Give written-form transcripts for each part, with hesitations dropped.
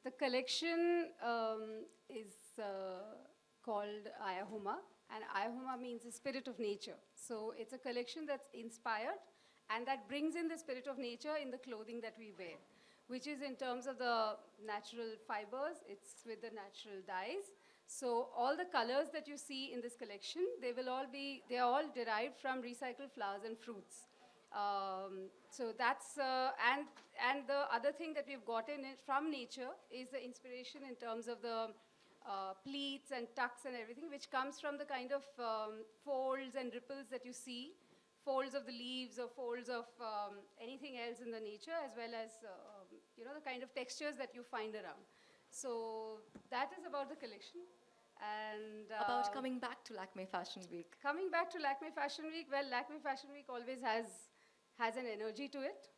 the collection is called Ayahuma, and Ayahuma means the spirit of nature. So it's a collection that's inspired and that brings in the spirit of nature in the clothing that we wear, which is in terms of the natural fibers, it's with the natural dyes. So all the colors that you see in this collection, they are all derived from recycled flowers and fruits. So that's, and the other thing that we've gotten from nature is the inspiration in terms of the pleats and tucks and everything, which comes from the kind of folds and ripples that you see, folds of the leaves or folds of anything else in the nature, as well as the kind of textures that you find around. So that is about the collection. And about coming back to Lakme Fashion Week. Coming back to Lakme Fashion Week, well, Lakme Fashion Week always has an energy to it,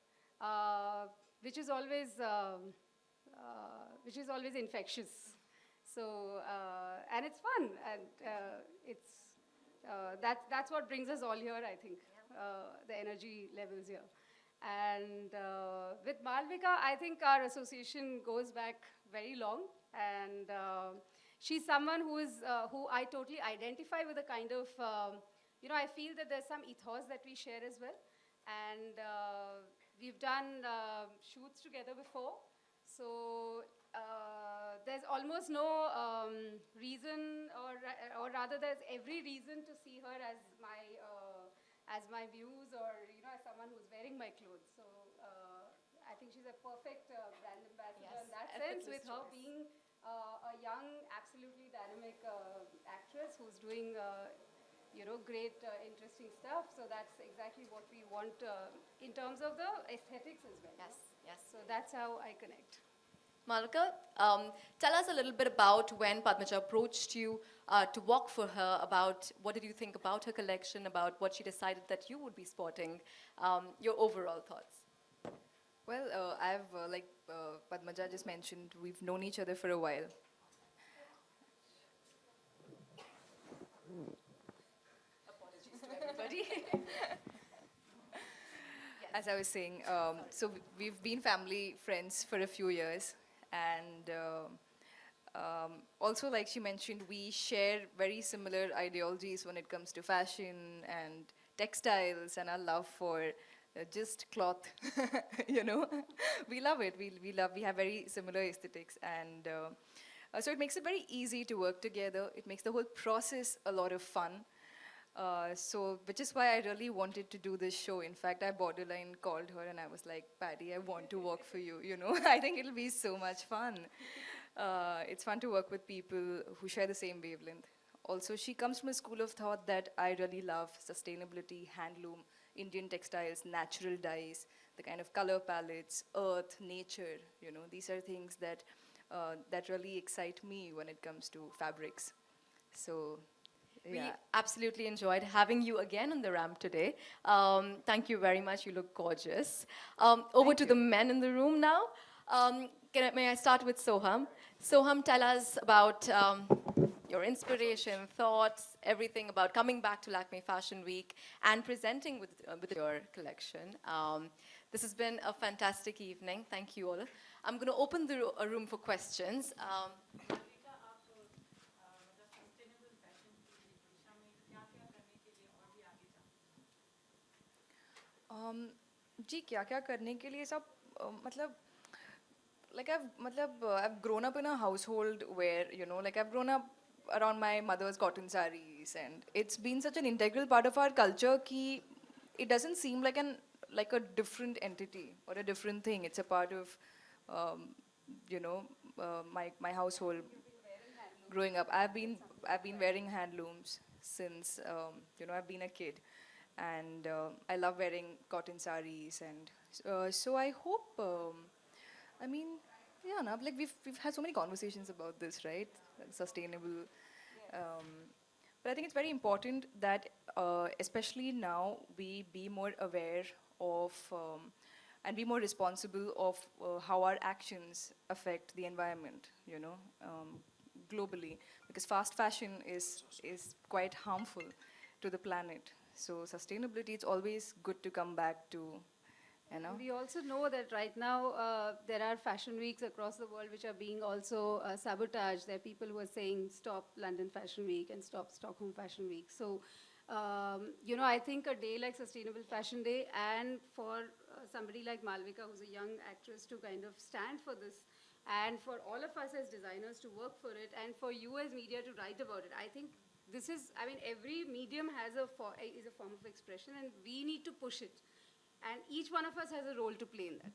which is always infectious. So and it's fun, and that's what brings us all here, I think, the energy levels here. And with Malavika, I think our association goes back very long, and she's someone who I totally identify with a kind of, I feel that there's some ethos that we share as well. And we've done shoots together before. So there's almost no reason, or rather there's every reason to see her as my muse, or as someone who's wearing my clothes. So I think she's a perfect brand ambassador in that sense, with her being a young, absolutely dynamic actress who's doing great, interesting stuff. So that's exactly what we want in terms of the aesthetics as well. Yes, yes. So that's how I connect. Malavika, tell us a little bit about when Padmaja approached you to work for her, about what did you think about her collection, about what she decided that you would be sporting, your overall thoughts. Well, like Padmaja just mentioned, we've known each other for a while. Apologies to everybody. As I was saying, so we've been family friends for a few years. And also, like she mentioned, we share very similar ideologies when it comes to fashion and textiles and our love for just cloth. We love it. We have very similar aesthetics, and so it makes it very easy to work together. It makes the whole process a lot of fun. Which is why I really wanted to do this show. In fact, I borderline called her and I was like, Patty, I want to work for you. I think it'll be so much fun. It's fun to work with people who share the same wavelength. Also, she comes from a school of thought that I really love: sustainability, handloom, Indian textiles, natural dyes, the kind of color palettes, earth, nature. These are things that really excite me when it comes to fabrics. So. We Yeah. absolutely enjoyed having you again on the ramp today. Thank you very much. You look gorgeous. Over to the men in the room now. May I start with Soham? Soham, tell us about your inspiration, thoughts, everything about coming back to Lakme Fashion Week and presenting with your collection. This has been a fantastic evening. Thank you all. I'm going to open the room for questions. जी क्या करने के लिए सब I've grown up in a household where I've grown up around my mother's cotton sarees, and it's been such an integral part of our culture that it doesn't seem like a different entity or a different thing. It's a part of my household. Growing up, I've been wearing handlooms since I've been a kid. And I love wearing cotton sarees, and so I hope. We've had so many conversations about this, right? Sustainable, but I think it's very important that, especially now, we be more aware of and be more responsible of how our actions affect the environment. Globally, because fast fashion is quite harmful to the planet. So sustainability, it's always good to come back to you know. We also know that right now there are fashion weeks across the world which are being also sabotaged. There are people who are saying stop London Fashion Week and stop Stockholm Fashion Week. So, you know, I think a day like Sustainable Fashion Day, and for somebody like Malavika, who's a young actress, to kind of stand for this, and for all of us as designers to work for it, and for you as media to write about it. I think this is, I mean, every medium has is a form of expression, and we need to push it. And each one of us has a role to play in that.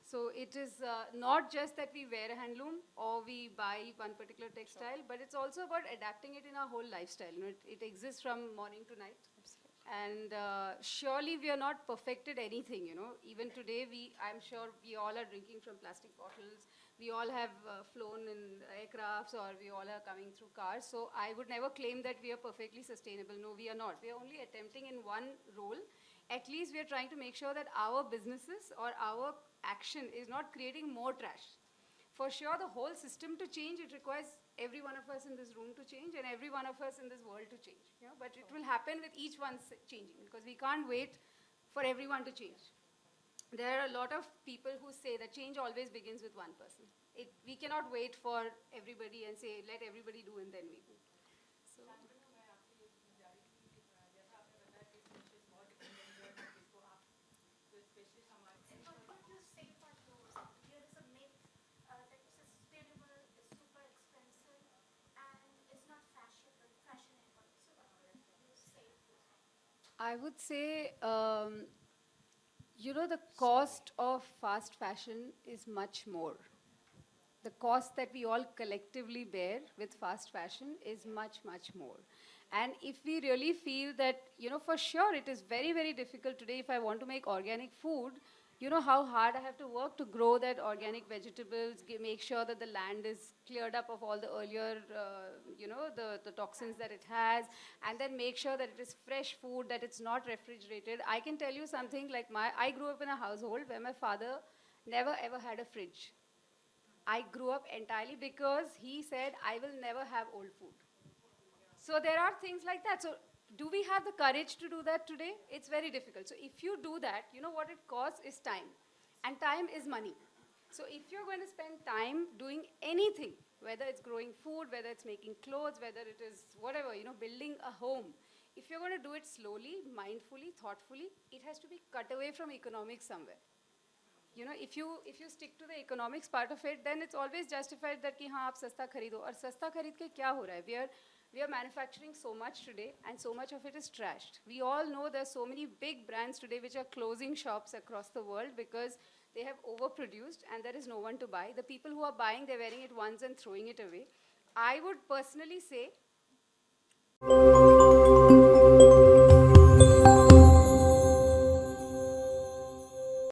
So it is not just that we wear a handloom or we buy one particular textile, but it's also about adapting it in our whole lifestyle. You know, it exists from morning to night. And surely we are not perfected anything, you know. Even today, I'm sure we all are drinking from plastic bottles. We all have flown in aircrafts, or we all are coming through cars. So I would never claim that we are perfectly sustainable. No, we are not. We are only attempting in one role. At least we are trying to make sure that our businesses or our action is not creating more trash. For sure, the whole system to change, it requires every one of us in this room to change and every one of us in this world to change. You know? But it will happen with each one changing, because we can't wait for everyone to change. There are a lot of people who say that change always begins with one person. We cannot wait for everybody and say, let everybody do and then we do. So. I would say, you know, the cost of fast fashion is much more. The cost that we all collectively bear with fast fashion is much, much more. And if we really feel that, you know, for sure it is very, very difficult today if I want to make organic food, you know how hard I have to work to grow that organic vegetables, make sure that the land is cleared up of all the earlier, you know, the toxins that it has, and then make sure that it is fresh food, that it's not refrigerated. I can tell you something like I grew up in a household where my father never ever had a fridge. I grew up entirely because he said, I will never have old food. So there are things like that. So do we have the courage to do that today? It's very difficult. So if you do that, you know what it costs is time. And time is money. So if you're going to spend time doing anything, whether it's growing food, whether it's making clothes, whether it is whatever, you know, building a home, if you're going to do it slowly, mindfully, thoughtfully, it has to be cut away from economics somewhere. You know, if you stick to the economics part of it, then it's always justified that कि हाँ आप सस्ता खरीदो, और सस्ता खरीद के क्या हो रहा है? We are manufacturing so much today, and so much of it is trashed. We all know there's so many big brands today which are closing shops across the world because they have overproduced and there is no one to buy. The people who are buying, they're wearing it once and throwing it away. I would personally say